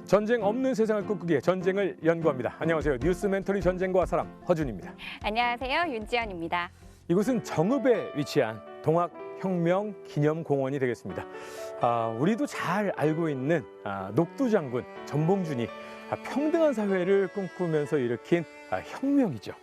전쟁 없는 세상을 꿈꾸기에 전쟁을 연구합니다. 안녕하세요. 뉴스 멘토리 전쟁과 사람 허준입니다. 안녕하세요. 윤지연입니다. 이곳은 정읍에 위치한 동학혁명기념공원이 되겠습니다. 우리도 잘 알고 있는 녹두장군 전봉준이 평등한 사회를 꿈꾸면서 일으킨 혁명이죠.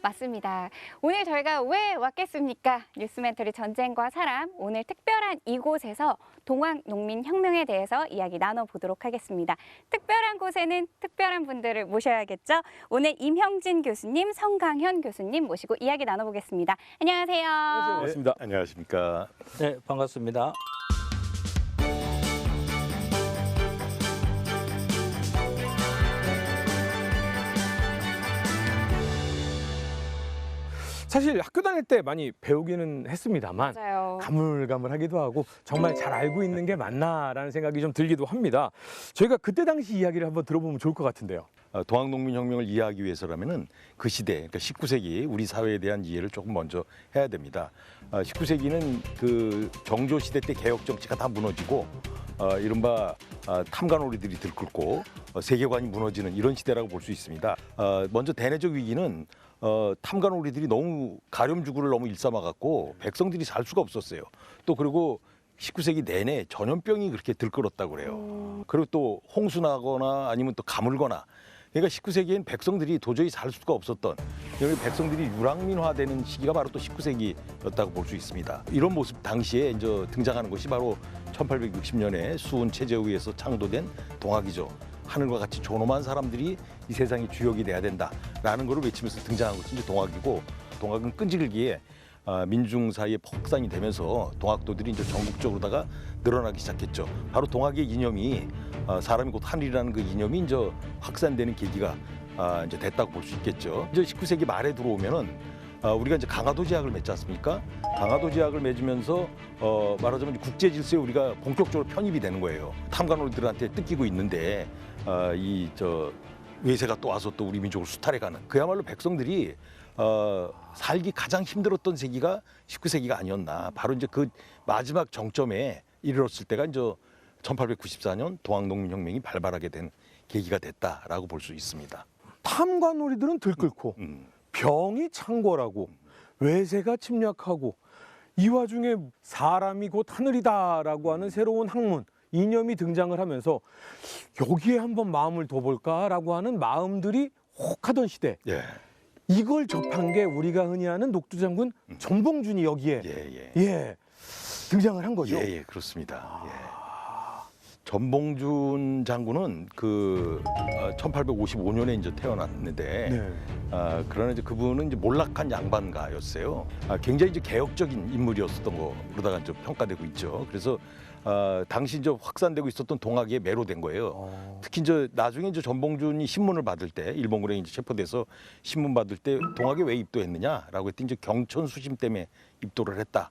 맞습니다. 오늘 저희가 왜 왔겠습니까? 뉴스멘토리 전쟁과 사람, 오늘 특별한 이곳에서 동학농민혁명에 대해서 이야기 나눠보도록 하겠습니다. 특별한 곳에는 특별한 분들을 모셔야겠죠? 오늘 임형진 교수님, 성강현 교수님 모시고 이야기 나눠보겠습니다. 안녕하세요. 반갑습니다. 네, 안녕하십니까. 네, 반갑습니다. 사실 학교 다닐 때 많이 배우기는 했습니다만 맞아요. 가물가물하기도 하고 정말 잘 알고 있는 게 맞나라는 생각이 좀 들기도 합니다. 저희가 그때 당시 이야기를 한번 들어보면 좋을 것 같은데요. 동학농민혁명을 이해하기 위해서라면은 그 시대, 그러니까 19세기 우리 사회에 대한 이해를 조금 먼저 해야 됩니다. 19세기는 그 정조 시대 때 개혁 정치가 다 무너지고 이른바 탐관오리들이 들끓고 세계관이 무너지는 이런 시대라고 볼 수 있습니다. 먼저 대내적 위기는 탐관오리들이 너무 가렴주구를 너무 일삼아갖고 백성들이 살 수가 없었어요. 또 그리고 19세기 내내 전염병이 그렇게 들끓었다고 그래요. 그리고 또 홍수나거나 아니면 또 가물거나. 그러니까 19세기엔 백성들이 도저히 살 수가 없었던, 여기 백성들이 유랑민화되는 시기가 바로 또 19세기였다고 볼 수 있습니다. 이런 모습 당시에 이제 등장하는 것이 바로 1860년에 수훈 최재우에 의해서 창도된 동학이죠. 하늘과 같이 존엄한 사람들이 이 세상의 주역이 돼야 된다라는 것을 외치면서 등장한 것이 이제 동학이고, 동학은 끈질기게 민중 사이에 확산이 되면서 동학도들이 이제 전국적으로다가 늘어나기 시작했죠. 바로 동학의 이념이 사람이 곧 하늘이라는 그 이념이 이제 확산되는 계기가 이제 됐다고 볼 수 있겠죠. 이제 19세기 말에 들어오면은 우리가 이제 강화도 제약을 맺지 않습니까? 강화도 제약을 맺으면서 말하자면 국제 질서에 우리가 본격적으로 편입이 되는 거예요. 탐관오리들한테 뜯기고 있는데 외세가 또 와서 또 우리 민족을 수탈해가는, 그야말로 백성들이 살기 가장 힘들었던 세기가 19세기가 아니었나. 바로 이제 그 마지막 정점에 이르렀을 때가 이제 1894년 동학농민혁명이 발발하게 된 계기가 됐다라고 볼 수 있습니다. 탐관오리들은 들끓고 병이 창궐하고 외세가 침략하고 이 와중에 사람이 곧 하늘이다라고 하는 새로운 학문, 이념이 등장을 하면서 여기에 한번 마음을 둬볼까라고 하는 마음들이 혹하던 시대. 예. 이걸 접한 게 우리가 흔히 아는 녹두장군 전봉준이 여기에 등장을 한 거죠. 예, 그렇습니다. 예. 전봉준 장군은 그 1855년에 이제 태어났는데, 그러나 이제 그분은 이제 몰락한 양반가였어요. 굉장히 이제 개혁적인 인물이었었던 거로다가 이제 평가되고 있죠. 그래서 당시 이제 확산되고 있었던 동학에 매료된 거예요. 특히 이제 나중에 이제 전봉준이 신문을 받을 때, 일본군에 이제 체포돼서 신문 받을 때 동학에 왜 입도했느냐라고 했더니 이제 경천 수심 때문에 입도를 했다.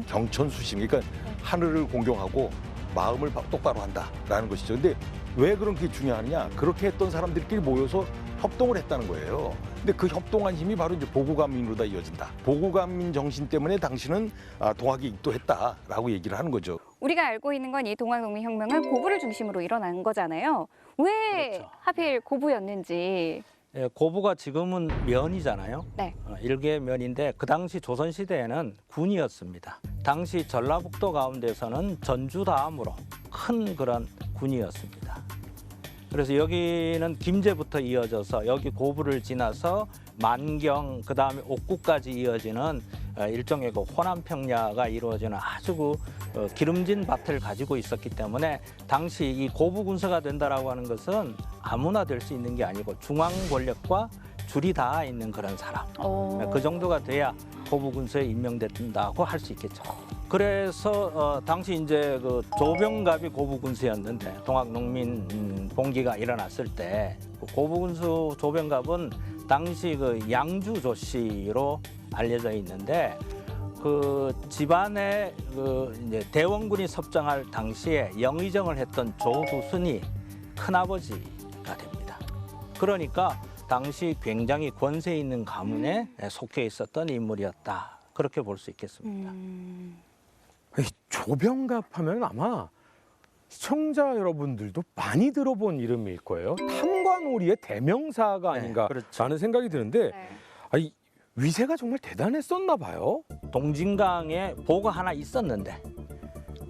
경천 수심, 그러니까 하늘을 공경하고 마음을 똑바로 한다라는 것이죠. 근데 왜 그런 게 중요하느냐? 그렇게 했던 사람들끼리 모여서 협동을 했다는 거예요. 근데 그 협동한 힘이 바로 이제 보구감민으로 다 이어진다. 보구감민 정신 때문에 당신은 동학에 입도했다라고 얘기를 하는 거죠. 우리가 알고 있는 건 이 동학농민혁명은 고부를 중심으로 일어난 거잖아요. 왜 그렇죠. 하필 고부였는지. 예, 고부가 지금은 면이잖아요. 네. 일개 면인데 그 당시 조선시대에는 군이었습니다. 당시 전라북도 가운데서는 전주 다음으로 큰 그런 군이었습니다. 그래서 여기는 김제부터 이어져서 여기 고부를 지나서 만경, 그 다음에 옥구까지 이어지는 일종의 그 호남평야가 이루어지는 아주 기름진 밭을 가지고 있었기 때문에 당시 이 고부 군사가 된다라고 하는 것은 아무나 될 수 있는 게 아니고 중앙 권력과 줄이 닿아 있는 그런 사람. 그 정도가 돼야 고부 군사에 임명된다고 할 수 있겠죠. 그래서 당시 이제 그 조병갑이 고부 군수였는데 동학농민 봉기가 일어났을 때 고부 군수 조병갑은 당시 그 양주 조씨로 알려져 있는데 그 집안에 그 이제 대원군이 섭정할 당시에 영의정을 했던 조두순이 큰아버지가 됩니다. 그러니까 당시 굉장히 권세 있는 가문에 속해 있었던 인물이었다. 그렇게 볼 수 있겠습니다. 조병갑 하면 아마 시청자 여러분들도 많이 들어본 이름일 거예요. 탐관오리의 대명사가 아닌가 그렇죠. 라는 생각이 드는데 네. 아니, 위세가 정말 대단했었나 봐요. 동진강에 보가 하나 있었는데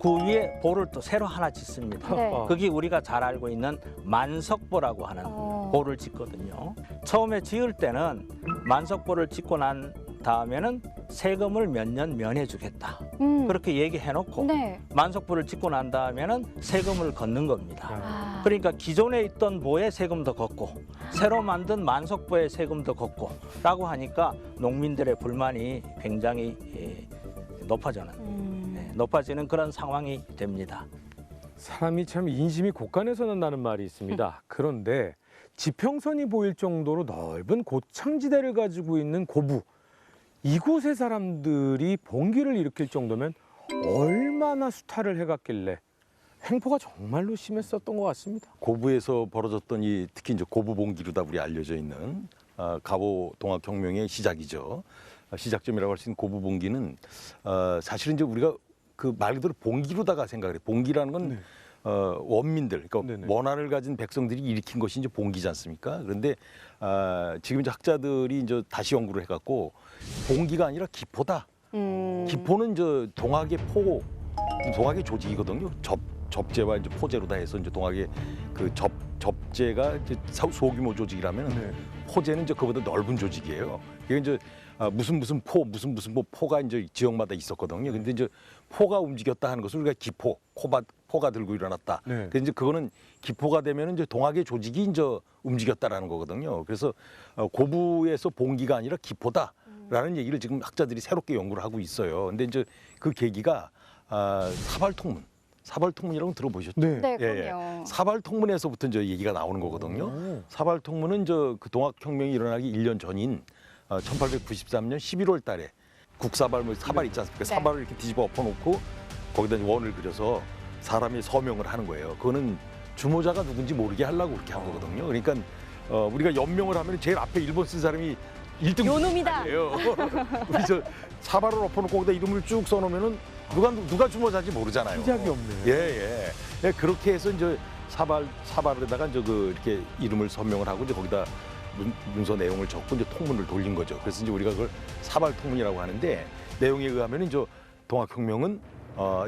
그 위에 보를 또 새로 하나 짓습니다. 네. 그게 우리가 잘 알고 있는 만석보라고 하는 보를 짓거든요. 처음에 지을 때는 만석보를 짓고 난 다음에는 세금을 몇 년 면해주겠다. 그렇게 얘기해놓고 네. 만석보를 짓고 난 다음에는 세금을 걷는 겁니다. 아. 그러니까 기존에 있던 보에 세금도 걷고 새로 만든 만석보에 세금도 걷고 라고 하니까 농민들의 불만이 굉장히 높아지는 그런 상황이 됩니다. 사람이 참 인심이 곳간에서 난다는 말이 있습니다. 그런데 지평선이 보일 정도로 넓은 고창지대를 가지고 있는 고부, 이곳의 사람들이 봉기를 일으킬 정도면 얼마나 수탈을 해갔길래 횡포가 정말로 심했었던 것 같습니다. 고부에서 벌어졌던 이 특히 이제 고부 봉기로다 우리 알려져 있는 가보 동학혁명의 시작이죠. 시작점이라고 할 수 있는 고부 봉기는 사실은 이제 우리가 그 말 그대로 봉기로다가 생각을 해. 봉기라는 건 네. 원민들, 그러니까 네네. 원한을 가진 백성들이 일으킨 것이 이제 봉기지 않습니까? 그런데 지금 이제 학자들이 이제 다시 연구를 해갖고 봉기가 아니라 기포다. 기포는 저 동학의 동학의 조직이거든요. 접재와 이제 포제로 다 해서 이제 동학의 그 접재가 이제 소규모 조직이라면 네. 포제는 이제 그보다 넓은 조직이에요. 이게 이제 무슨 포가 이제 지역마다 있었거든요. 근데 이제 포가 움직였다 하는 것을 우리가 기포, 포가 들고 일어났다. 네. 그래서 이제 그거는 기포가 되면 이제 동학의 조직이 이제 움직였다라는 거거든요. 그래서 고부에서 봉기가 아니라 기포다라는 얘기를 지금 학자들이 새롭게 연구를 하고 있어요. 근데 이제 그 계기가 사발통문이라고 들어보셨죠? 네. 네, 예, 그럼요. 사발통문에서부터 이제 얘기가 나오는 거거든요. 오. 사발통문은 그 동학혁명이 일어나기 1년 전인 1893년 11월 달에 국사발, 사발 있지 않습니까? 네. 사발을 이렇게 뒤집어 엎어놓고 거기다 이제 원을 그려서 사람이 서명을 하는 거예요. 그거는 주모자가 누군지 모르게 하려고 그렇게 한 거거든요. 그러니까 우리가 연명을 하면 제일 앞에 1번 쓴 사람이 1등 요놈이다. 예요. 우리 저 사발을 엎어놓고 거기다 이름을 쭉 써놓으면은 누가 주모자인지 모르잖아요. 시작이 없네요. 예. 예, 그렇게 해서 이제 사발에다가 이제 이렇게 이름을 서명을 하고 이제 거기다 문서 내용을 적고 이제 통문을 돌린 거죠. 그래서 이제 우리가 그걸 사발 통문이라고 하는데 내용에 의하면 이제 동학혁명은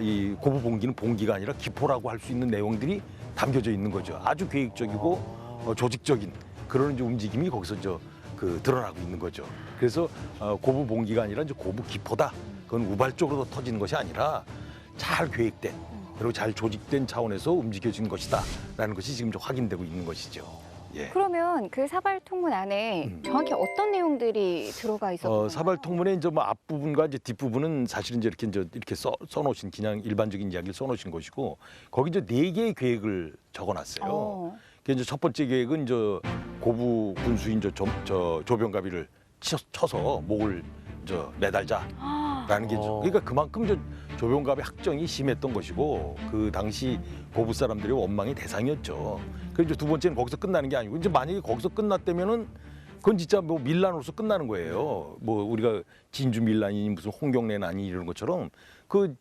이 고부 봉기는 봉기가 아니라 기포라고 할 수 있는 내용들이 담겨져 있는 거죠. 아주 계획적이고 조직적인 그런 이제 움직임이 거기서 드러나고 있는 거죠. 그래서 고부 봉기가 아니라 이제 고부 기포다. 그건 우발적으로 터지는 것이 아니라 잘 계획된 그리고 잘 조직된 차원에서 움직여진 것이다라는 것이 지금 좀 확인되고 있는 것이죠. 예. 그러면 그 사발통문 안에 정확히 어떤 내용들이 들어가 있었나요? 사발통문의 이제 뭐 앞부분과 이제 뒷부분은 사실은 이제 이렇게 써놓으신 그냥 일반적인 이야기를 써놓으신 것이고 거기 이제 4개의 계획을 적어놨어요. 그 이제 첫 번째 계획은 고부 군수인 조병가비를 쳐서 목을 매달자라는 게 그러니까 그만큼 조병갑의 학정이 심했던 것이고 그 당시 고부 사람들의 원망의 대상이었죠. 그리고 이제 두 번째는 거기서 끝나는 게 아니고 이제 만약에 거기서 끝났다면은 그건 진짜 뭐 밀란으로서 끝나는 거예요. 뭐 우리가 진주 밀란이니 무슨 홍경래난이 이런 것처럼 그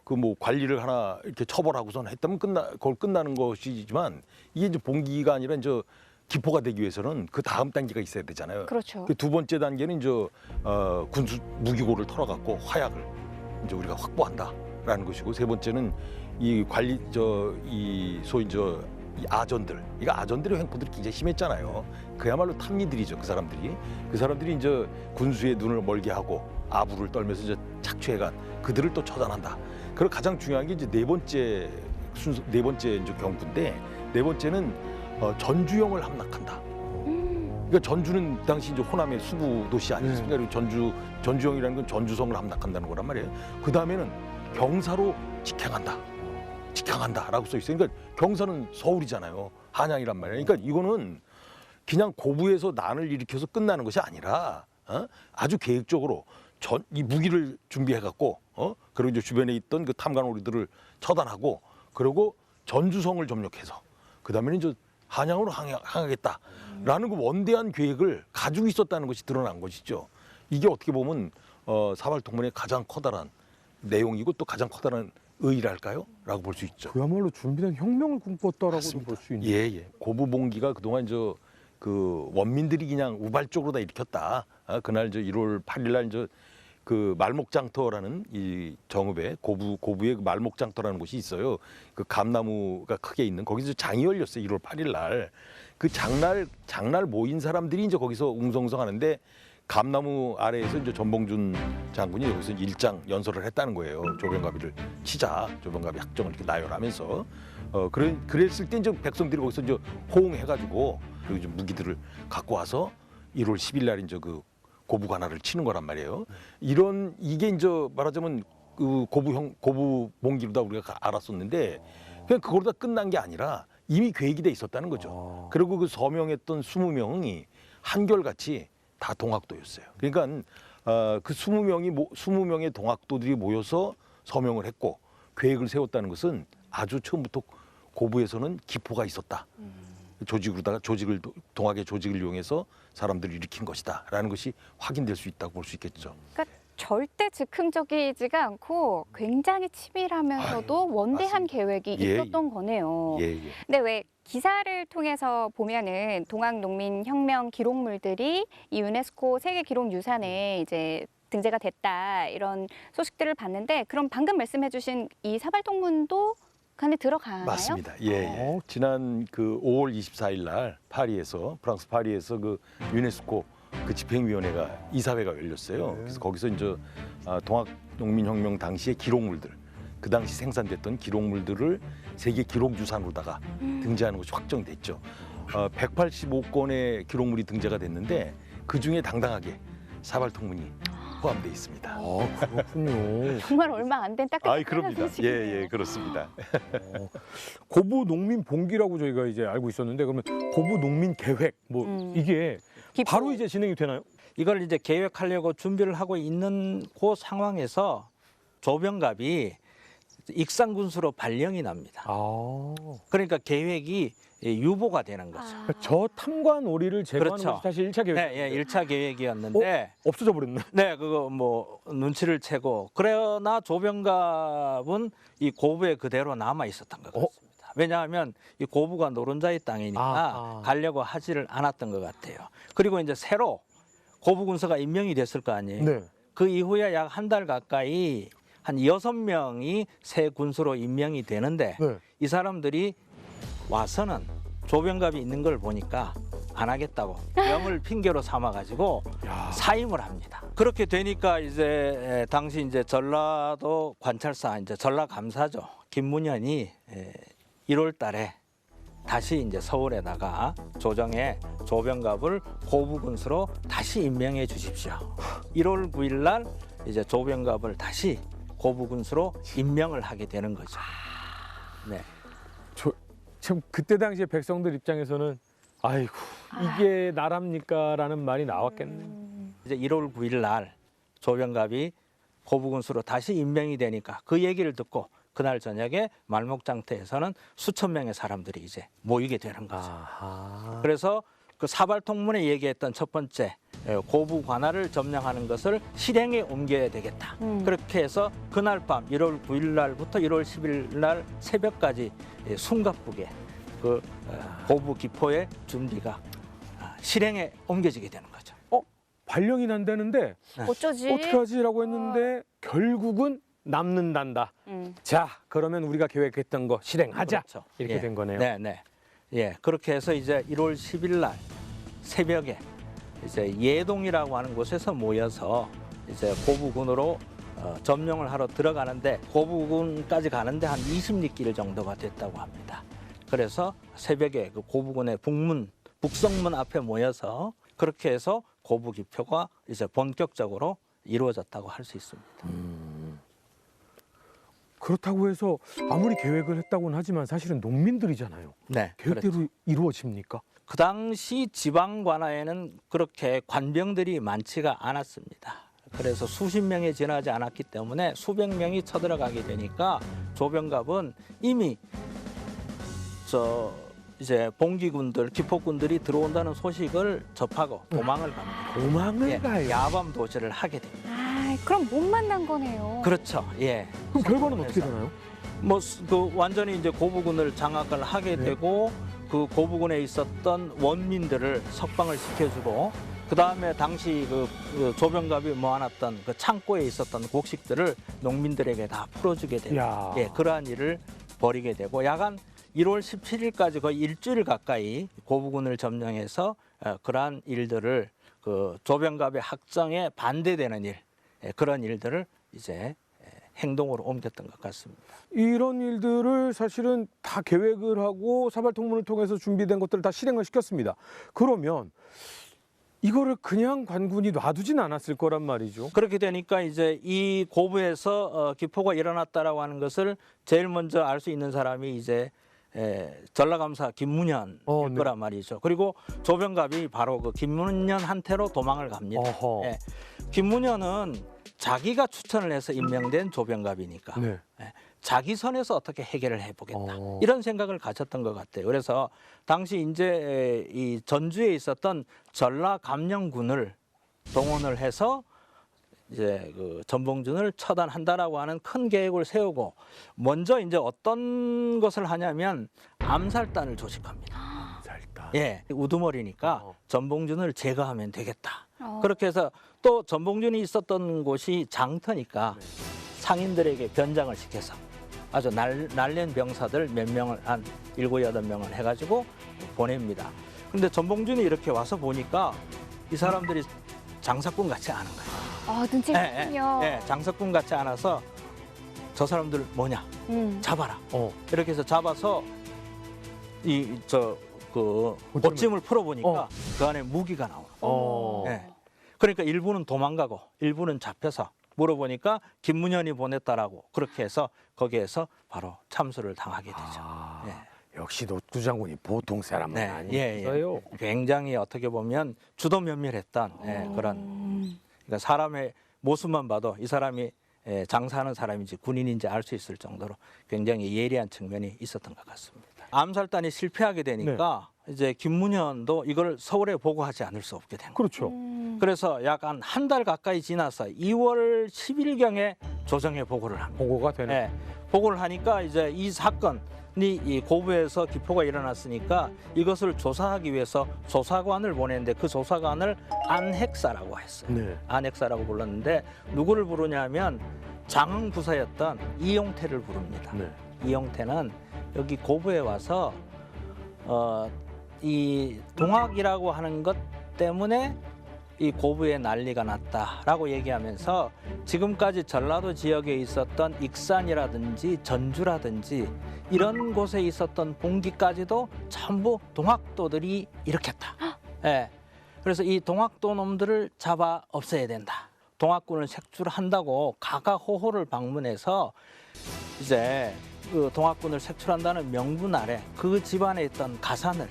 뭐 관리를 하나 이렇게 처벌하고선 했다면 그걸 끝나는 것이지만 이게 이제 봉기가 아니라 이제 기포가 되기 위해서는 그 다음 단계가 있어야 되잖아요. 그렇죠. 그 두 번째 단계는 이제 군수 무기고를 털어갖고 화약을 이제 우리가 확보한다라는 것이고 세 번째는 이 관리 이 소위 이 아전들의 횡포들이 굉장히 심했잖아요. 그야말로 탐미들이죠. 그 사람들이 이제 군수의 눈을 멀게 하고 아부를 떨면서 이제 착취해간 그들을 또 처단한다. 그리고 가장 중요한 게 이제 네 번째 이제 경부인데 네 번째는 전주영을 함락한다. 그러니까 전주는 당시 이제 호남의 수구 도시 아니었습니까? 그리고 전주영이라는 건 전주성을 함락한다는 거란 말이에요. 그 다음에는 경사로 직항한다라고 써 있어요. 그러니까 경사는 서울이잖아요. 한양이란 말이에요. 그러니까 이거는 그냥 고부에서 난을 일으켜서 끝나는 것이 아니라 아주 계획적으로 이 무기를 준비해갖고 그리고 이제 주변에 있던 그 탐관오리들을 처단하고 그리고 전주성을 점령해서 그 다음에는 이제 한양으로 항하겠다라는 그 원대한 계획을 가지고 있었다는 것이 드러난 것이죠. 이게 어떻게 보면 사발통문의 가장 커다란 내용이고 또 가장 커다란 의의랄까요? 라고 볼 수 있죠. 그야말로 준비된 혁명을 꿈꿨다라고도 맞습니다. 볼 수 있는. 예, 예. 고부봉기가 그동안 그 원민들이 그냥 우발적으로 다 일으켰다. 그날 1월 8일 날 그 말목장터라는 이 정읍에 고부의 그 말목장터라는 곳이 있어요. 그 감나무가 크게 있는 거기서 장이 열렸어요. 1월 8일 날. 그 장날 모인 사람들이 이제 거기서 웅성웅성하는데 감나무 아래에서 이제 전봉준 장군이 여기서 일장 연설을 했다는 거예요. 조병갑이를 치자. 조병갑이 학정을 이렇게 나열하면서 그랬을 때 이제 백성들이 거기서 이제 호응해가지고 그리고 이제 무기들을 갖고 와서 1월 10일 날 이제 그 고부 관할을 치는 거란 말이에요. 이게 이제 말하자면 그 고부 봉기로다 우리가 알았었는데 그냥 그걸로 다 끝난 게 아니라 이미 계획이 돼 있었다는 거죠. 그리고 그 서명했던 20명이 한결같이 다 동학도였어요. 그러니까 그 20명의 동학도들이 모여서 서명을 했고 계획을 세웠다는 것은 아주 처음부터 고부에서는 기포가 있었다. 동학의 조직을 이용해서 사람들을 일으킨 것이다라는 것이 확인될 수 있다고 볼 수 있겠죠. 그러니까 절대 즉흥적이지가 않고 굉장히 치밀하면서도 원대한 맞습니다. 계획이 예, 있었던 거네요. 예, 예. 근데 왜 기사를 통해서 보면은 동학농민혁명 기록물들이 이 유네스코 세계기록유산에 이제 등재가 됐다 이런 소식들을 봤는데 그럼 방금 말씀해주신 이 사발통문도 그 안에 들어가나요? 맞습니다. 예, 예. 지난 그 5월 24일 날 프랑스 파리에서 그 유네스코 그 집행위원회가 이사회가 열렸어요. 그래서 거기서 이제 동학농민혁명 당시의 기록물들, 그 당시 생산됐던 기록물들을 세계 기록유산으로다가 등재하는 것이 확정됐죠. 185건의 기록물이 등재가 됐는데 그 중에 당당하게 사발통문이 포함되어 있습니다. 그렇군요. 정말 얼마 안 된 따끈한 그럽니다. 소식이네요. 예, 예, 그렇습니다. 고부 농민 봉기라고 저희가 이제 알고 있었는데 그러면 고부 농민 계획 이게 기포. 바로 이제 진행이 되나요? 이걸 이제 계획하려고 준비를 하고 있는 그 상황에서 조병갑이 익산군수로 발령이 납니다. 그러니까 계획이 유보가 되는 거죠. 저 탐관 오리를 제거하는 그렇죠. 것이 사실 1차 계획. 네, 예, 1차 계획이었는데 없어져 버렸네. 네, 그거 뭐 눈치를 채고 그러나 조병갑은 이 고부에 그대로 남아 있었던 것 같습니다. 왜냐하면 이 고부가 노른자의 땅이니까 가려고 하지를 않았던 것 같아요. 그리고 이제 새로 고부 군수가 임명이 됐을 거 아니에요. 네. 그 이후에 약 한 달 가까이 한 6명이 새 군수로 임명이 되는데 네. 이 사람들이 와서는 조병갑이 있는 걸 보니까 안 하겠다고 병을 핑계로 삼아가지고 사임을 합니다. 그렇게 되니까 이제 당시 이제 전라도 관찰사 이제 전라감사죠 김문현이 1월달에 다시 이제 서울에다가 조정에 조병갑을 고부군수로 다시 임명해 주십시오. 1월 9일날 이제 조병갑을 다시 고부군수로 임명을 하게 되는 거죠. 네. 참 그때 당시에 백성들 입장에서는 아이고 이게 나랍니까라는 말이 나왔겠네. 이제 1월 9일 날 조병갑이 고부군수로 다시 임명이 되니까 그 얘기를 듣고 그날 저녁에 말목장터에서는 수천 명의 사람들이 이제 모이게 되는 거죠. 그래서 그 사발통문에 얘기했던 첫 번째 고부 관할을 점령하는 것을 실행에 옮겨야 되겠다. 그렇게 해서 그날 밤 1월 9일 날부터 1월 10일 날 새벽까지 숨가쁘게 그 고부 기포의 준비가 실행에 옮겨지게 되는 거죠. 발령이 난다는데 어쩌지? 어떻게 하지라고 했는데 결국은 남는단다. 자, 그러면 우리가 계획했던 거 실행하자. 그렇죠. 이렇게 예. 된 거네요. 네, 네. 예, 그렇게 해서 이제 1월 10일 날 새벽에 이제 예동이라고 하는 곳에서 모여서 이제 고부군으로 점령을 하러 들어가는데 고부군까지 가는데 한 20리길 정도가 됐다고 합니다. 그래서 새벽에 그 고부군의 북성문 앞에 모여서 그렇게 해서 고부 기표가 이제 본격적으로 이루어졌다고 할 수 있습니다. 그렇다고 해서 아무리 계획을 했다고는 하지만 사실은 농민들이잖아요. 네, 계획대로 그렇죠. 이루어집니까? 그 당시 지방 관아에는 그렇게 관병들이 많지가 않았습니다. 그래서 수십 명이 지나지 않았기 때문에 수백 명이 쳐들어가게 되니까 조병갑은 이미 이제 봉기군들, 기포군들이 들어온다는 소식을 접하고 도망을 갑니다. 도망을 가요. 야밤 도주를 하게 됩니다. 아이고. 그럼 못 만난 거네요. 그렇죠. 예. 그럼 결과는 어떻게 되나요? 그 완전히 이제 고부군을 장악을 하게 네. 되고 그 고부군에 있었던 원민들을 석방을 시켜주고 그 다음에 당시 그 조병갑이 모아놨던 그 창고에 있었던 곡식들을 농민들에게 다 풀어주게 되고 야. 예, 그러한 일을 벌이게 되고 약간 1월 17일까지 거의 일주일 가까이 고부군을 점령해서 그러한 일들을 그 조병갑의 학정에 반대되는 일 그런 일들을 이제 행동으로 옮겼던 것 같습니다. 이런 일들을 사실은 다 계획을 하고 사발통문을 통해서 준비된 것들을 다 실행을 시켰습니다. 그러면 이거를 그냥 관군이 놔두진 않았을 거란 말이죠. 그렇게 되니까 이제 이 고부에서 기포가 일어났다라고 하는 것을 제일 먼저 알 수 있는 사람이 이제 전라감사 김문현일 네. 거란 말이죠. 그리고 조병갑이 바로 그 김문현한테로 도망을 갑니다. 어허. 예. 김문현은 자기가 추천을 해서 임명된 조병갑이니까 네. 자기 선에서 어떻게 해결을 해보겠다 어. 이런 생각을 가졌던 것 같아요. 그래서 당시 이제 이 전주에 있었던 전라감령군을 동원을 해서 이제 그 전봉준을 처단한다라고 하는 큰 계획을 세우고 먼저 이제 어떤 것을 하냐면 암살단을 조직합니다. 살다. 예, 우두머리니까 어. 전봉준을 제거하면 되겠다. 어. 그렇게 해서 또 전봉준이 있었던 곳이 장터니까 상인들에게 변장을 시켜서 아주 날랜 병사들 몇 명을 한 7, 8명을 해가지고 보냅니다. 근데 전봉준이 이렇게 와서 보니까 이 사람들이 장사꾼 같지 않은 거예요. 눈치를 챘군요. 예, 장사꾼 같지 않아서 저 사람들 뭐냐 잡아라. 이렇게 해서 잡아서 그 옷짐을 풀어보니까 그 안에 무기가 나오는. 예. 그러니까 일부는 도망가고 일부는 잡혀서 물어보니까 김문현이 보냈다라고 그렇게 해서 거기에서 바로 참수를 당하게 되죠. 예. 역시 노투 장군이 보통 사람은 네, 아니었어요. 굉장히 어떻게 보면 주도 면밀했던 그런 그러니까 사람의 모습만 봐도 이 사람이 장사하는 사람인지 군인인지 알 수 있을 정도로 굉장히 예리한 측면이 있었던 것 같습니다. 암살단이 실패하게 되니까 이제 김문현도 이걸 서울에 보고하지 않을 수 없게 된 거예요. 그렇죠. 그래서 약 한 달 가까이 지나서 2월 10일경에 조정에 보고를 합니다. 보고가 되는. 네, 보고를 하니까 이제 이 사건이 이 고부에서 기포가 일어났으니까 이것을 조사하기 위해서 조사관을 보냈는데 그 조사관을 안핵사라고 했어요. 네. 안핵사라고 불렀는데 누구를 부르냐면 장흥부사였던 이용태를 부릅니다. 네. 이용태는 여기 고부에 와서 이 동학이라고 하는 것 때문에 이 고부에 난리가 났다라고 얘기하면서 지금까지 전라도 지역에 있었던 익산이라든지 전주라든지 이런 곳에 있었던 봉기까지도 전부 동학도들이 일으켰다. 예. 그래서 이 동학도 놈들을 잡아 없애야 된다. 동학군을 색출한다고 가가호호를 방문해서 이제 그 동학군을 색출한다는 명분 아래 그 집안에 있던 가산을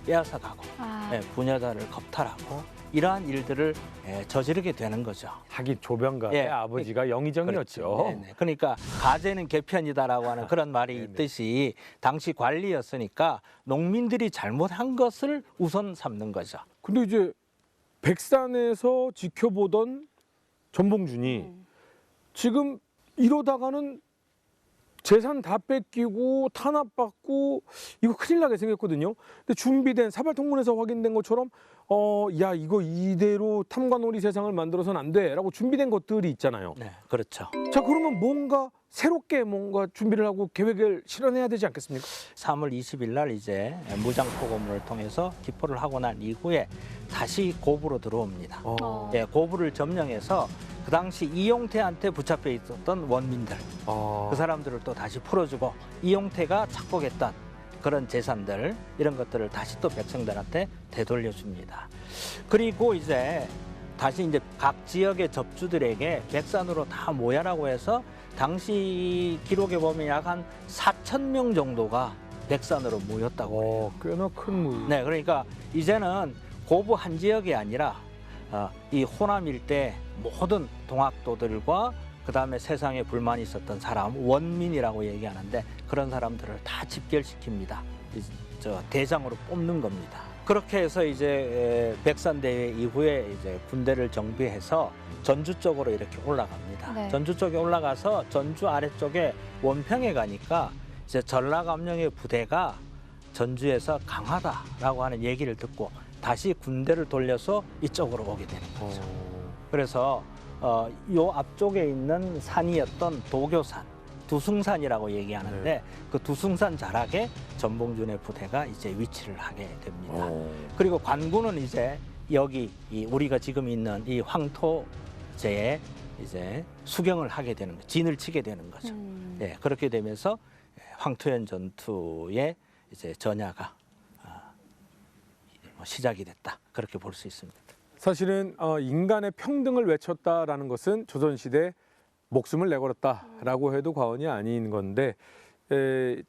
빼앗아 가고 부녀자를 겁탈하고 이러한 일들을 저지르게 되는 거죠. 하긴 조병갑의 아버지가 영의정이었죠. 네네. 그러니까 가재는 개편이다라고 하는 그런 말이 있듯이 당시 관리였으니까 농민들이 잘못한 것을 우선 삼는 거죠. 근데 이제 백산에서 지켜보던 전봉준이 지금 이러다가는 재산 다 뺏기고 탄압받고 이거 큰일 나게 생겼거든요. 근데 준비된 사발통문에서 확인된 것처럼 야 이거 이대로 탐관오리 세상을 만들어서는 안 돼라고 준비된 것들이 있잖아요. 네, 그렇죠. 자 그러면 뭔가 새롭게 뭔가 준비를 하고 계획을 실현해야 되지 않겠습니까? 3월 20일 날 이제 무장포고문을 통해서 기포를 하고 난 이후에 다시 고부로 들어옵니다. 예, 고부를 점령해서 그 당시 이용태한테 붙잡혀 있었던 원민들 그 사람들을 또 다시 풀어주고 이용태가 착복했던 그런 재산들 이런 것들을 다시 또 백성들한테 되돌려줍니다. 그리고 이제 다시 이제 각 지역의 접주들에게 백산으로 다 모여라고 해서 당시 기록에 보면 약 한 4,000명 정도가 백산으로 모였다고 해요. 꽤나 큰 물. 네, 그러니까 이제는 고부 한 지역이 아니라 이 호남 일대 모든 동학도들과 그다음에 세상에 불만이 있었던 사람, 원민이라고 얘기하는데 그런 사람들을 다 집결시킵니다. 대장으로 뽑는 겁니다. 그렇게 해서 이제 백산대회 이후에 이제 군대를 정비해서 전주 쪽으로 이렇게 올라갑니다. 네. 전주 쪽에 올라가서 전주 아래쪽에 원평에 가니까 이제 전라감령의 부대가 전주에서 강하다라고 하는 얘기를 듣고 다시 군대를 돌려서 이쪽으로 오게 되는 거죠. 그래서 요 앞쪽에 있는 산이었던 도교산, 두승산이라고 얘기하는데 그 두승산 자락에 전봉준의 부대가 이제 위치를 하게 됩니다. 그리고 관군은 이제 여기 우리가 지금 있는 이 황토제에 이제 수경을 하게 되는 거죠. 진을 치게 되는 거죠. 예, 그렇게 되면서 황토현 전투의 이제 전야가 시작이 됐다. 그렇게 볼 수 있습니다. 사실은 인간의 평등을 외쳤다라는 것은 조선시대 목숨을 내걸었다라고 해도 과언이 아닌 건데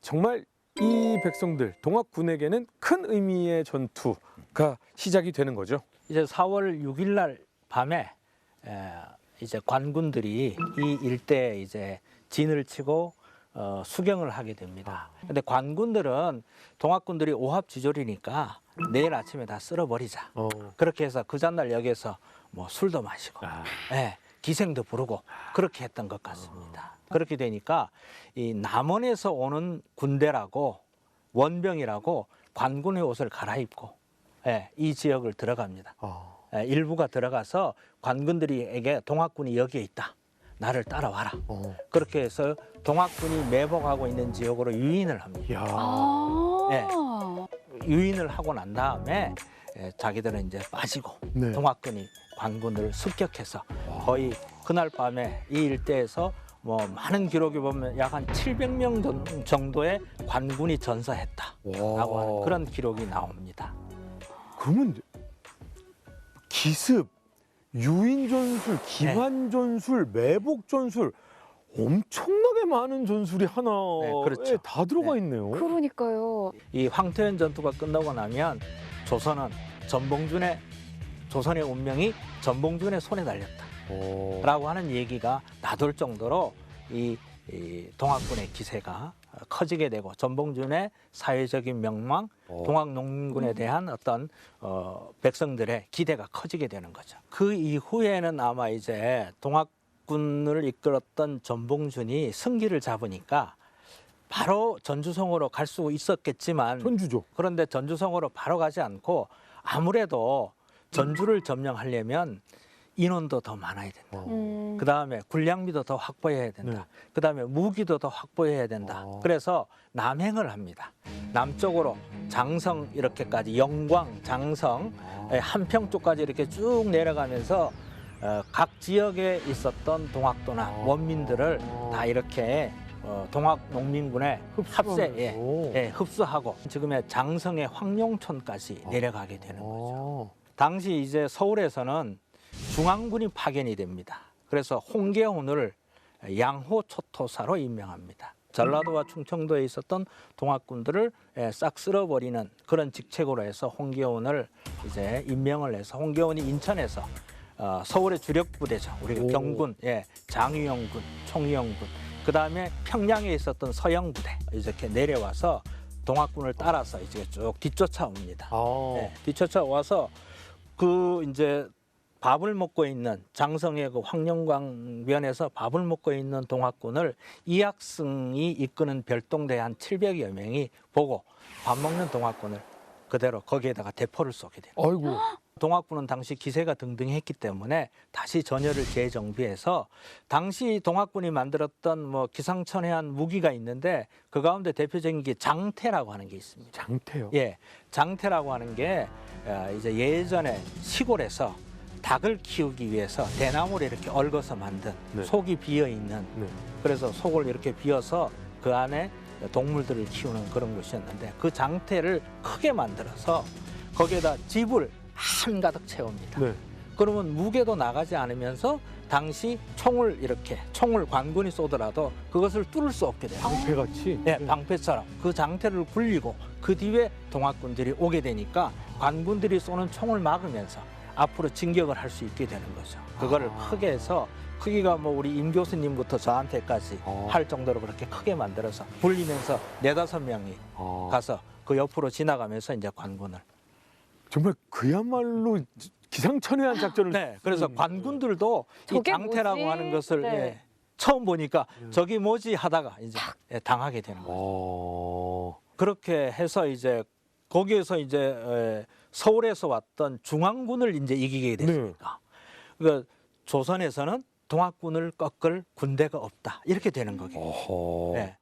정말 이 백성들 동학군에게는 큰 의미의 전투가 시작이 되는 거죠. 이제 4월 6일 날 밤에 이제 관군들이 이 일대에 이제 진을 치고 수경을 하게 됩니다. 근데 관군들은 동학군들이 오합지졸이니까 내일 아침에 다 쓸어버리자. 그렇게 해서 그 전날 여기에서 뭐 술도 마시고 예, 기생도 부르고 그렇게 했던 것 같습니다. 그렇게 되니까 이 남원에서 오는 군대라고 원병이라고 관군의 옷을 갈아입고 예, 이 지역을 들어갑니다. 예, 일부가 들어가서 관군들에게 동학군이 여기에 있다. 나를 따라와라. 그렇게 해서 동학군이 매복하고 있는 지역으로 유인을 합니다. 아. 예. 유인을 하고 난 다음에 자기들은 이제 빠지고 네. 동학군이 관군을 습격해서 거의 그날 밤에 이 일대에서 뭐 많은 기록에 보면 약 한 700명 정도의 관군이 전사했다라고 하는 그런 기록이 나옵니다. 그러면 기습, 유인 전술, 기환 전술, 매복 전술 엄청나게 많은 전술이 하나에 그렇죠. 다 들어가 네. 있네요. 그러니까요. 이 황토현 전투가 끝나고 나면 조선은 조선의 운명이 전봉준의 손에 달렸다라고 하는 얘기가 나돌 정도로 이 동학군의 기세가 커지게 되고 전봉준의 사회적인 명망, 동학농민군에 대한 어떤 백성들의 기대가 커지게 되는 거죠. 그 이후에는 아마 이제 동학군을 이끌었던 전봉준이 승기를 잡으니까 바로 전주성으로 갈 수 있었겠지만 전주죠. 그런데 전주성으로 바로 가지 않고 아무래도 전주를 점령하려면 인원도 더 많아야 된다. 그 다음에 군량미도 더 확보해야 된다. 네. 그 다음에 무기도 더 확보해야 된다. 그래서 남행을 합니다. 남쪽으로 장성 이렇게까지 영광, 장성, 한평 쪽까지 이렇게 쭉 내려가면서 각 지역에 있었던 동학도나 원민들을 다 이렇게 동학 농민군의 합세에 흡수하고 지금의 장성의 황룡촌까지 내려가게 되는 거죠. 당시 이제 서울에서는 중앙군이 파견이 됩니다. 그래서 홍계훈을 양호초토사로 임명합니다. 전라도와 충청도에 있었던 동학군들을 싹 쓸어버리는 그런 직책으로 해서 홍계훈을 이제 임명을 해서 홍계훈이 인천에서 서울의 주력 부대죠. 우리가 경군, 장유영군, 총유영군, 그 다음에 평양에 있었던 서영부대 이렇게 내려와서 동학군을 따라서 이제 쭉 뒤쫓아옵니다. 뒤쫓아와서 그 이제 밥을 먹고 있는 장성의 그 황룡광변에서 밥을 먹고 있는 동학군을 이학승이 이끄는 별동대 한 700여 명이 보고 밥 먹는 동학군을 그대로 거기에다가 대포를 쏘게 됩니다. 아이고. 동학군은 당시 기세가 등등했기 때문에 다시 전열을 재정비해서 당시 동학군이 만들었던 뭐 기상천외한 무기가 있는데 그 가운데 대표적인 게 장태라고 하는 게 있습니다. 장태요? 예, 장태라고 하는 게 이제 예전에 시골에서 닭을 키우기 위해서 대나무를 이렇게 얽어서 만든 속이 비어 있는 그래서 속을 이렇게 비어서 그 안에 동물들을 키우는 그런 것이었는데 그 장태를 크게 만들어서 거기에다 집을 한가득 채웁니다. 그러면 무게도 나가지 않으면서 당시 총을 관군이 쏘더라도 그것을 뚫을 수 없게 돼요. 방패같이? 네, 방패처럼 그 장태를 굴리고 그 뒤에 동학군들이 오게 되니까 관군들이 쏘는 총을 막으면서 앞으로 진격을 할 수 있게 되는 거죠. 그거를 크게 해서 크기가 뭐 우리 임 교수님부터 저한테까지 할 정도로 그렇게 크게 만들어서 굴리면서 4-5명이 가서 그 옆으로 지나가면서 이제 관군을 정말 그야말로 기상천외한 작전을. 네, 그래서 관군들도 이 저게 장태라고 뭐지? 하는 것을 네. 예, 처음 보니까 저기 뭐지 하다가 이제 예, 당하게 되는 거예요. 그렇게 해서 이제 거기에서 이제 서울에서 왔던 중앙군을 이제 이기게 됐습니다. 그러니까 조선에서는 동학군을 꺾을 군대가 없다 이렇게 되는 거겠죠. 어허. 네.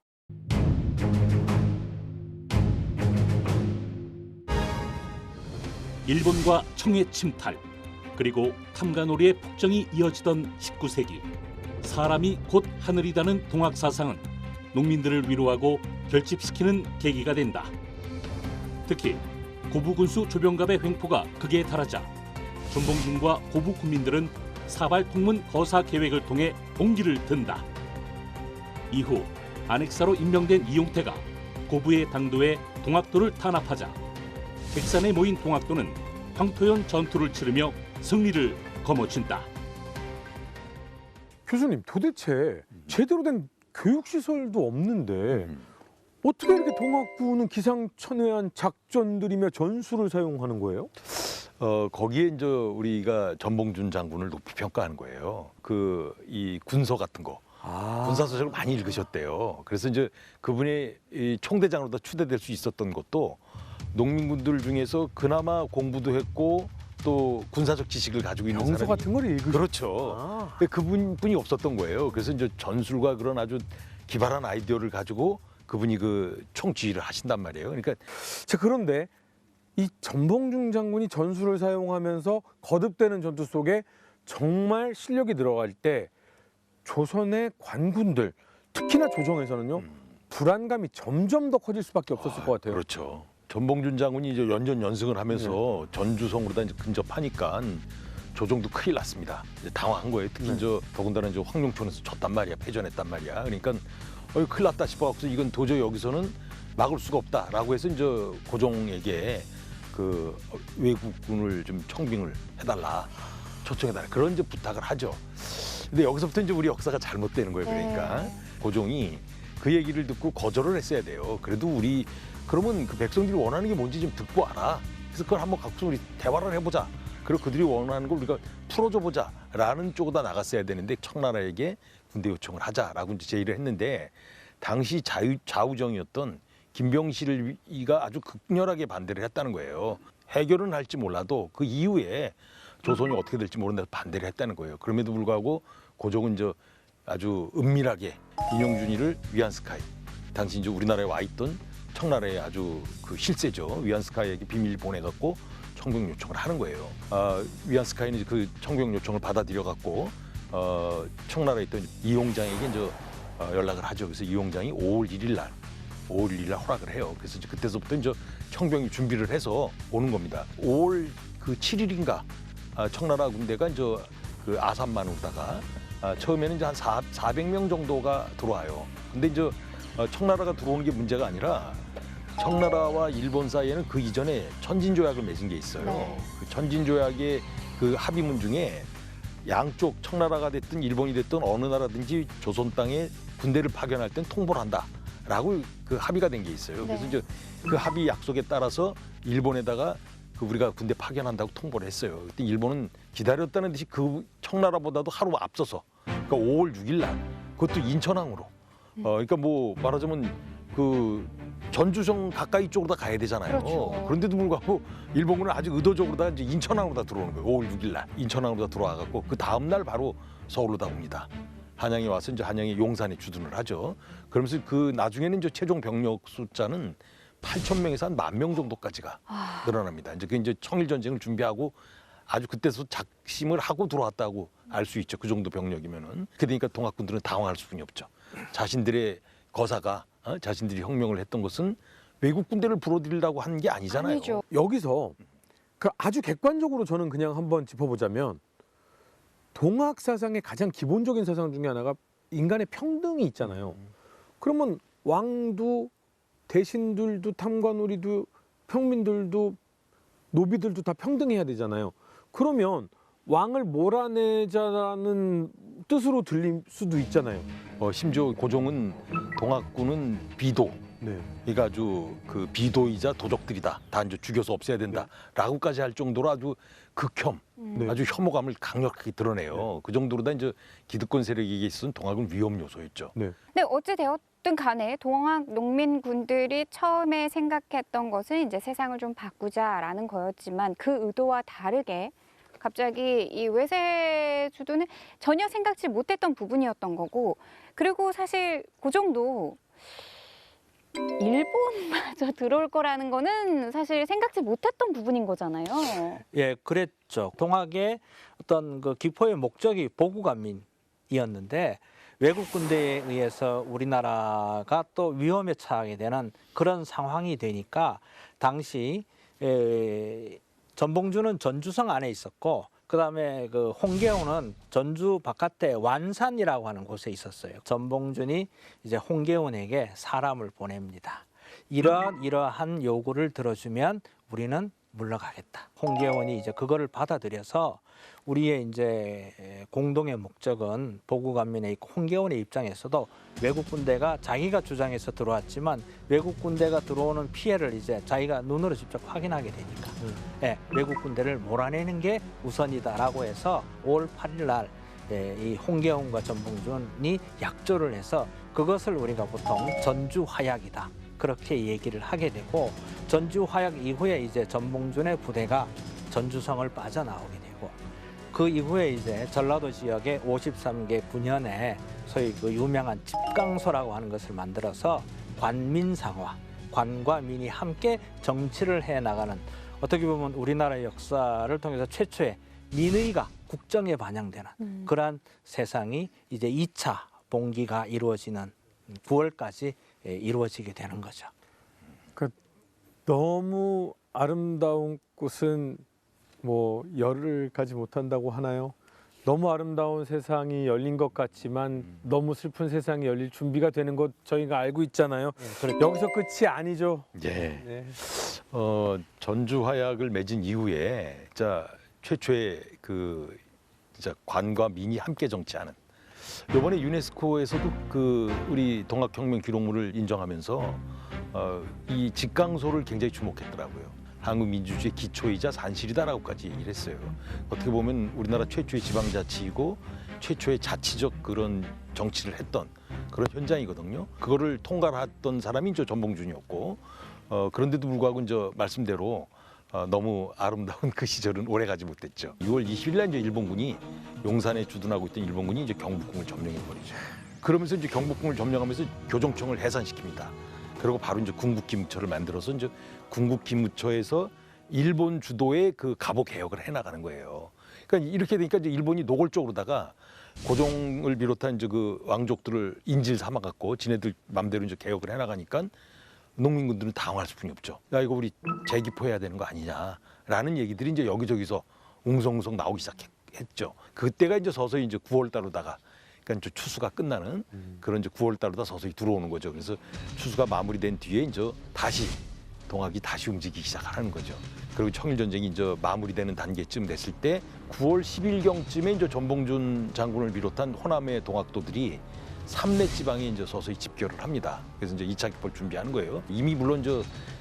일본과 청해 침탈 그리고 탐관오리의 폭정이 이어지던 19세기 사람이 곧 하늘이다는 동학 사상은 농민들을 위로하고 결집시키는 계기가 된다. 특히 고부군수 조병갑의 횡포가 극에 달하자 전봉준과 고부 군민들은 사발통문 거사 계획을 통해 봉기를 든다. 이후 안핵사로 임명된 이용태가 고부의 당도에 동학도를 탄압하자 백산에 모인 동학도는 황토연 전투를 치르며 승리를 거머쥔다. 교수님, 도대체 제대로 된 교육시설도 없는데 어떻게 이렇게 동학군은 기상천외한 작전들이며 전술을 사용하는 거예요? 거기에 이제 우리가 전봉준 장군을 높이 평가하는 거예요. 그 이 군서 같은 거. 군사 소설을 많이 읽으셨대요. 그래서 이제 그분이 이 총대장으로 다 추대될 수 있었던 것도 농민군들 중에서 그나마 공부도 했고 또 군사적 지식을 가지고 있는 명서 사람이 같은 걸 읽으시죠. 그렇죠. 근데 그분뿐이 없었던 거예요. 그래서 이제 전술과 그런 아주 기발한 아이디어를 가지고 그분이 그 총지휘를 하신단 말이에요. 그러니까 자, 그런데 이 전봉준 장군이 전술을 사용하면서 거듭되는 전투 속에 정말 실력이 들어갈 때 조선의 관군들, 특히나 조정에서는요, 불안감이 점점 더 커질 수밖에 없었을 것 같아요. 그렇죠. 전봉준 장군이 이제 연전 연승을 하면서 전주성으로 다 이제 근접하니까 조정도 큰일 났습니다. 이제 당황한 거예요. 특히 이제 더군다나 이제 황룡촌에서 졌단 말이야, 패전했단 말이야. 그러니까 큰일 났다 싶어갖고 이건 도저히 여기서는 막을 수가 없다라고 해서 이제 고종에게 그 외국군을 좀 청빙을 해달라, 초청해달라 그런 이제 부탁을 하죠. 근데 여기서부터 이제 우리 역사가 잘못되는 거예요. 그러니까 고종이 그 얘기를 듣고 거절을 했어야 돼요. 그래도 우리 그러면 그 백성들이 원하는 게 뭔지 좀 듣고 알아. 그래서 그걸 한번 갖고서 우리 대화를 해보자. 그리고 그들이 원하는 걸 우리가 풀어줘 보자라는 쪽으로 나갔어야 되는데 청나라에게 군대 요청을 하자라고 이제 제의를 했는데 당시 좌우정이었던 김병실이가 아주 극렬하게 반대를 했다는 거예요. 해결은 할지 몰라도 그 이후에 조선이 어떻게 될지 모른다고 반대를 했다는 거예요. 그럼에도 불구하고 고종은 이제 아주 은밀하게 인용준이를 위안스카이, 당시 이제 우리나라에 와 있던 청나라의 아주 그 실세죠. 위안스카이에게 비밀 보내갖고 청병 요청을 하는 거예요. 위안스카이는 그 청병 요청을 받아들여 갖고 청나라에 있던 이용장에게 이제 연락을 하죠. 그래서 이용장이 5월 1일 날 허락을 해요. 그래서 이제 그때서부터 이제 청병이 준비를 해서 오는 겁니다. 5월 그 7일인가 청나라 군대가 이제 그 아산만으로다가 처음에는 이제 한 400명 정도가 들어와요. 근데 이제 청나라가 들어오는 게 문제가 아니라 청나라와 일본 사이에는 그 이전에 천진조약을 맺은 게 있어요. 네. 그 천진조약의 그 합의문 중에 양쪽 청나라가 됐든 일본이 됐든 어느 나라든지 조선 땅에 군대를 파견할 땐 통보를 한다라고 그 합의가 된 게 있어요. 그래서 네. 이제 그 합의 약속에 따라서 일본에다가 그 우리가 군대 파견한다고 통보를 했어요. 그때 일본은 기다렸다는 듯이 그 청나라보다도 하루 앞서서 그러니까 5월 6일 날 그것도 인천항으로 그러니까 뭐 말하자면 그 전주성 가까이 쪽으로 다 가야 되잖아요. 그렇죠. 그런데도 불구하고 일본군은 아주 의도적으로 다 이제 인천항으로 다 들어오는 거예요. 5월 6일 날 인천항으로 다 들어와 갖고 그 다음 날 바로 서울로 다 옵니다. 한양에 와서 이제 한양의 용산에 주둔을 하죠. 그러면서 그 나중에는 이제 최종 병력 숫자는 8,000명에서 한 10,000명 정도까지가 늘어납니다. 이제 그 이제 청일 전쟁을 준비하고 아주 그때서 작심을 하고 들어왔다고 알 수 있죠. 그 정도 병력이면은. 그러니까 동학군들은 당황할 수뿐이 없죠. 자신들의 거사가 자신들이 혁명을 했던 것은 외국 군대를 불어들이려고 한 게 아니잖아요. 아니죠. 여기서 그 아주 객관적으로 저는 그냥 한번 짚어보자면 동학 사상의 가장 기본적인 사상 중에 하나가 인간의 평등이 있잖아요. 그러면 왕도 대신들도 탐관오리도 평민들도 노비들도 다 평등해야 되잖아요. 그러면 왕을 몰아내자라는 뜻으로 들릴 수도 있잖아요. 심지어 고종은 동학군은 비도 네. 이가 아주 그 비도이자 도적들이다. 다 이제 죽여서 없애야 된다라고까지 할 정도로 아주 극혐, 네. 아주 혐오감을 강력하게 드러내요. 그 정도로 다 이제 기득권 세력에게 있어서는 동학은 위험 요소였죠. 네. 근데 어찌 되었든 간에 동학 농민군들이 처음에 생각했던 것은 이제 세상을 좀 바꾸자라는 거였지만 그 의도와 다르게 갑자기 이 외세주도는 전혀 생각지 못했던 부분이었던 거고, 그리고 사실 그 정도 일본마저 들어올 거라는 거는 사실 생각지 못했던 부분인 거잖아요. 예, 그랬죠. 동학의 어떤 그 기포의 목적이 보국감민이었는데 외국 군대에 의해서 우리나라가 또 위험에 처하게 되는 그런 상황이 되니까 당시 전봉주는 전주성 안에 있었고 그다음에 그 홍계훈은 전주 바깥에 완산이라고 하는 곳에 있었어요. 전봉준이 이제 홍계훈에게 사람을 보냅니다. 이러한 요구를 들어주면 우리는 물러가겠다. 홍계훈이 이제 그거를 받아들여서 우리의 이제 공동의 목적은 보국안민에 있고 홍계훈의 입장에서도 외국 군대가 자기가 주장해서 들어왔지만 외국 군대가 들어오는 피해를 이제 자기가 눈으로 직접 확인하게 되니까 예, 외국 군대를 몰아내는 게 우선이다라고 해서 5월 8일 날 이 홍계훈과 전봉준이 약조를 해서 그것을 우리가 보통 전주화약이다. 그렇게 얘기를 하게 되고 전주화약 이후에 이제 전봉준의 부대가 전주성을 빠져나오게 되고 그 이후에 이제 전라도 지역의 53개 군현에 소위 그 유명한 집강소라고 하는 것을 만들어서 관민상화, 관과 민이 함께 정치를 해 나가는 어떻게 보면 우리나라의 역사를 통해서 최초의 민의가 국정에 반영되는 그러한 세상이 이제 2차 봉기가 이루어지는 9월까지 이루어지게 되는 거죠. 그러니까 너무 아름다운 꽃은 뭐 열을 가지 못한다고 하나요? 너무 아름다운 세상이 열린 것 같지만 너무 슬픈 세상이 열릴 준비가 되는 것 저희가 알고 있잖아요. 그렇죠. 여기서 끝이 아니죠. 예. 네. 전주화약을 맺은 이후에 자 최초의 그 진짜 관과 민이 함께 정치하는. 이번에 유네스코에서도 그 우리 동학혁명 기록물을 인정하면서 이 집강소를 굉장히 주목했더라고요. 한국 민주주의 기초이자 산실이다라고까지 얘기를 했어요. 어떻게 보면 우리나라 최초의 지방자치이고 최초의 자치적 그런 정치를 했던 그런 현장이거든요. 그거를 통과했던 사람이 이제 전봉준이었고 그런데도 불구하고 이제 말씀대로 너무 아름다운 그 시절은 오래가지 못했죠. 6월 20일 날 이제 일본군이 용산에 주둔하고 있던 일본군이 이제 경복궁을 점령해 버리죠. 그러면서 이제 경복궁을 점령하면서 교정청을 해산시킵니다. 그리고 바로 이제 궁국기무처를 만들어서 이제 궁국기무처에서 일본 주도의 그 갑오 개혁을 해 나가는 거예요. 그러니까 이렇게 되니까 이제 일본이 노골적으로다가 고종을 비롯한 이제 그 왕족들을 인질 삼아 갖고 지네들 맘대로 이제 개혁을 해 나가니까 농민군들은 당황할 수뿐이 없죠. 야 이거 우리 재기포해야 되는 거 아니냐라는 얘기들이 이제 여기저기서 웅성웅성 나오기 시작했죠. 그때가 이제 서서히 이제 9월 달로다가 그러니까 이제 추수가 끝나는 그런 이제 9월 달로다 서서히 들어오는 거죠. 그래서 추수가 마무리된 뒤에 이제 다시 동학이 다시 움직이기 시작하는 거죠. 그리고 청일 전쟁이 이제 마무리되는 단계쯤 됐을 때 9월 10일경쯤에 이제 전봉준 장군을 비롯한 호남의 동학도들이 삼내 지방에 이제 서서히 집결을 합니다. 그래서 이제 2차 기포를 준비하는 거예요. 이미 물론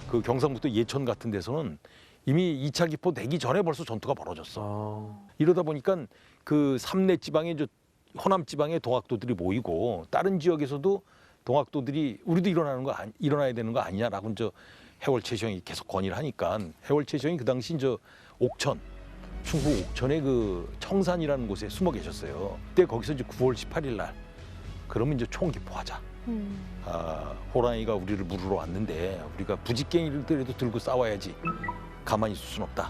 그 경상북도 예천 같은 데서는 이미 2차 기포 되기 전에 벌써 전투가 벌어졌어. 이러다 보니까 그 삼내 지방에 이제 호남 지방의 동학도들이 모이고 다른 지역에서도 동학도들이 우리도 일어나야 되는 거 아니냐라고 이제 해월 최시영이 계속 건의를 하니까 해월 최시영이 그 당시 이제 옥천 충북 옥천의 그 청산이라는 곳에 숨어 계셨어요. 그때 거기서 이제 9월 18일 날 그러면 이제 총기포하자. 호랑이가 우리를 물으러 왔는데 우리가 부직갱이들이라도 들고 싸워야지. 가만히 있을 순 없다.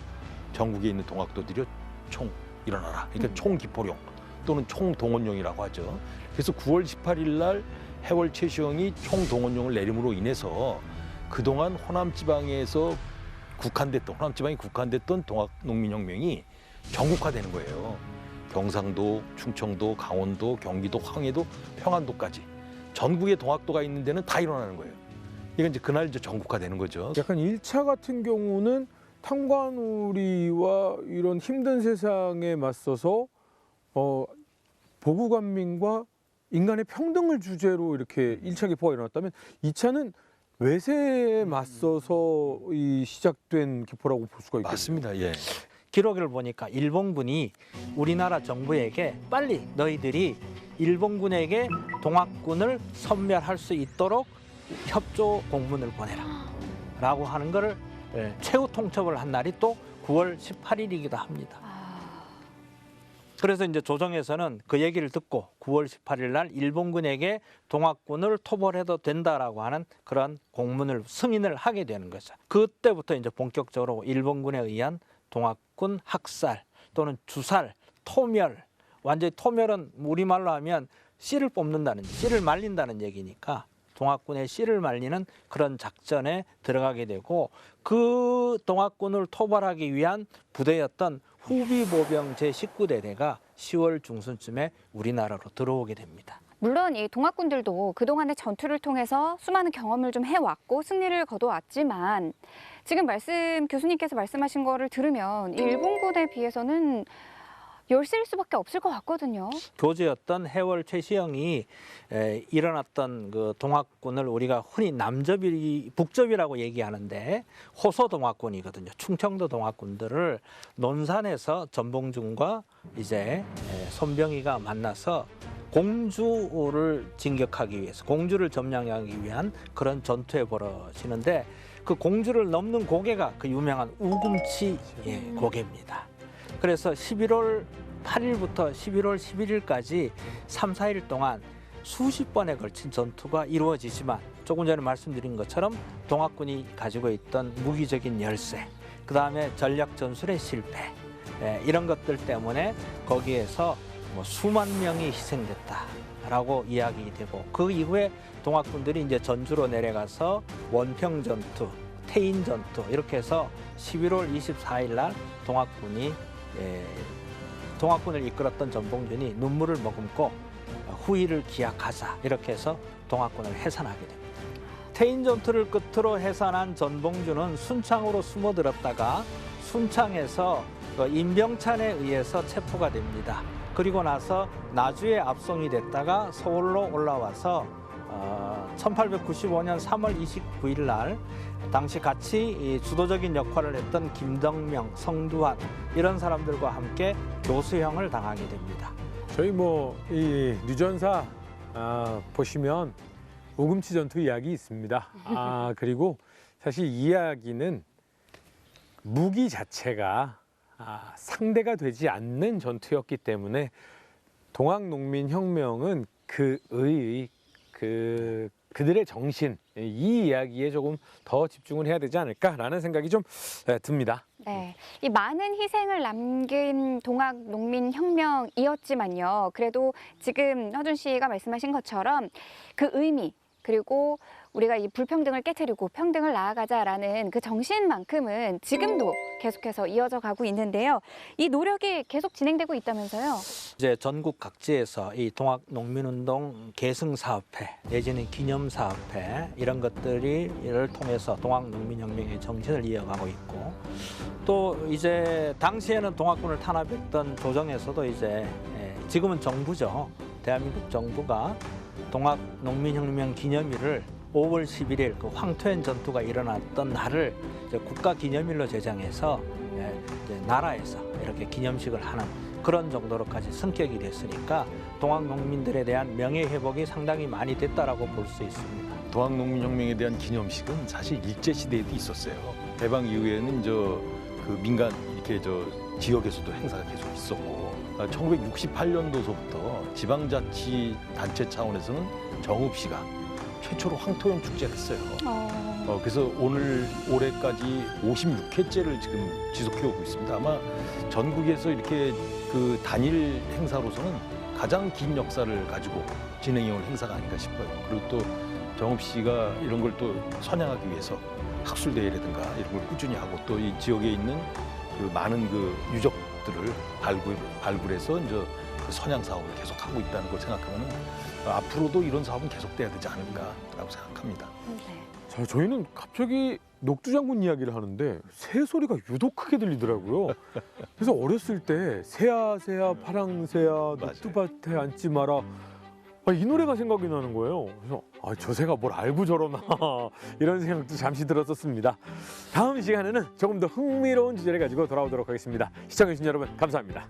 전국에 있는 동학도들이 총 일어나라. 그러니까 총기포령 또는 총동원령이라고 하죠. 그래서 9월 18일 날 해월 최시영이 총동원령을 내림으로 인해서 그동안 호남 지방에서 호남 지방이 국한됐던 동학농민혁명이 전국화되는 거예요. 경상도, 충청도, 강원도, 경기도, 황해도, 평안도까지 전국에 동학도가 있는 데는 다 일어나는 거예요. 이게 이제 그날 이제 전국화되는 거죠. 약간 1차 같은 경우는 탄관우리와 이런 힘든 세상에 맞서서 보국안민과 인간의 평등을 주제로 이렇게 1차 기포가 일어났다면 2차는 외세에 맞서서 이 시작된 기포라고 볼 수가 있겠네요. 맞습니다. 예. 기록을 보니까 일본군이 우리나라 정부에게 빨리 너희들이 일본군에게 동학군을 섬멸할 수 있도록 협조 공문을 보내라 라고 하는 것을 최후 통첩을 한 날이 또 9월 18일이기도 합니다. 그래서 이제 조정에서는 그 얘기를 듣고 9월 18일 날 일본군에게 동학군을 토벌해도 된다라고 하는 그런 공문을 승인을 하게 되는 거죠. 그때부터 이제 본격적으로 일본군에 의한 동학군 학살 또는 주살, 토멸, 완전히 토멸은 우리말로 하면 씨를 뽑는다는, 씨를 말린다는 얘기니까 동학군의 씨를 말리는 그런 작전에 들어가게 되고 그 동학군을 토벌하기 위한 부대였던 후비보병 제19대대가 10월 중순쯤에 우리나라로 들어오게 됩니다. 물론 이 동학군들도 그동안의 전투를 통해서 수많은 경험을 좀 해왔고 승리를 거둬왔지만 지금 교수님께서 말씀하신 거를 들으면 이 일본군에 비해서는 열세일 수밖에 없을 것 같거든요. 교주였던 해월 최시영이 일어났던 그 동학군을 우리가 흔히 남접이 북접이라고 얘기하는데 호소 동학군이거든요. 충청도 동학군들을 논산에서 전봉준과 이제 손병희가 만나서 공주를 진격하기 위해서 공주를 점령하기 위한 그런 전투에 벌어지는데 그 공주를 넘는 고개가 그 유명한 우금치 고개입니다. 그래서 11월 8일부터 11월 11일까지 3, 4일 동안 수십 번에 걸친 전투가 이루어지지만 조금 전에 말씀드린 것처럼 동학군이 가지고 있던 무기적인 열세, 그 다음에 전략 전술의 실패, 이런 것들 때문에 거기에서 뭐 수만 명이 희생됐다라고 이야기되고 그 이후에 동학군들이 이제 전주로 내려가서 원평 전투, 태인 전투 이렇게 해서 11월 24일 날 동학군을 이끌었던 전봉준이 눈물을 머금고 후일을 기약하자 이렇게 해서 동학군을 해산하게 됩니다. 태인 전투를 끝으로 해산한 전봉준은 순창으로 숨어들었다가 순창에서 임병찬에 의해서 체포가 됩니다. 그리고 나서 나주에 압송이 됐다가 서울로 올라와서 1895년 3월 29일 날 당시 같이 주도적인 역할을 했던 김덕명, 성두환 이런 사람들과 함께 교수형을 당하게 됩니다. 저희 이 뉴전사 보시면 우금치 전투 이야기 있습니다. 그리고 사실 이 이야기는 무기 자체가 상대가 되지 않는 전투였기 때문에 동학농민혁명은 그들의 정신, 이 이야기에 조금 더 집중을 해야 되지 않을까라는 생각이 좀 듭니다. 네, 이 많은 희생을 남긴 동학농민혁명이었지만요. 그래도 지금 허준 씨가 말씀하신 것처럼 그 의미 그리고 우리가 이 불평등을 깨트리고 평등을 나아가자라는 그 정신만큼은 지금도 계속해서 이어져 가고 있는데요. 이 노력이 계속 진행되고 있다면서요? 이제 전국 각지에서 이 동학농민운동 계승사업회 내지는 기념사업회 이런 것들을 통해서 동학농민혁명의 정신을 이어가고 있고 또 이제 당시에는 동학군을 탄압했던 조정에서도 이제 지금은 정부죠. 대한민국 정부가 동학농민혁명 기념일을 5월 11일 그 황토현 전투가 일어났던 날을 이제 국가기념일로 제정해서 이제 나라에서 이렇게 기념식을 하는 그런 정도로까지 성격이 됐으니까 동학농민들에 대한 명예회복이 상당히 많이 됐다라고 볼 수 있습니다. 동학농민혁명에 대한 기념식은 사실 일제시대에도 있었어요. 해방 이후에는 그 민간 이렇게 지역에서도 행사가 계속 있었고 1968년도서부터 지방자치단체 차원에서는 정읍시가 최초로 황토현 축제를 했어요. 그래서 올해까지 56회째를 지금 지속해 오고 있습니다. 아마 전국에서 이렇게 그 단일 행사로서는 가장 긴 역사를 가지고 진행해 온 행사가 아닌가 싶어요. 그리고 또 정읍시가 이런 걸 또 선양하기 위해서 학술대회라든가 이런 걸 꾸준히 하고 또 이 지역에 있는 그 많은 그 유적들을 발굴해서 이제 그 선양 사업을 계속 하고 있다는 걸 생각하면 앞으로도 이런 사업은 계속돼야 되지 않을까라고 생각합니다. 자, 저희는 갑자기 녹두장군 이야기를 하는데 새 소리가 유독 크게 들리더라고요. 그래서 어렸을 때 새야 새야 파랑새야 녹두밭에 앉지 마라 이 노래가 생각이 나는 거예요. 그래서 저 새가 뭘 알고 저러나 이런 생각도 잠시 들었었습니다. 다음 시간에는 조금 더 흥미로운 주제를 가지고 돌아오도록 하겠습니다. 시청해주신 여러분 감사합니다.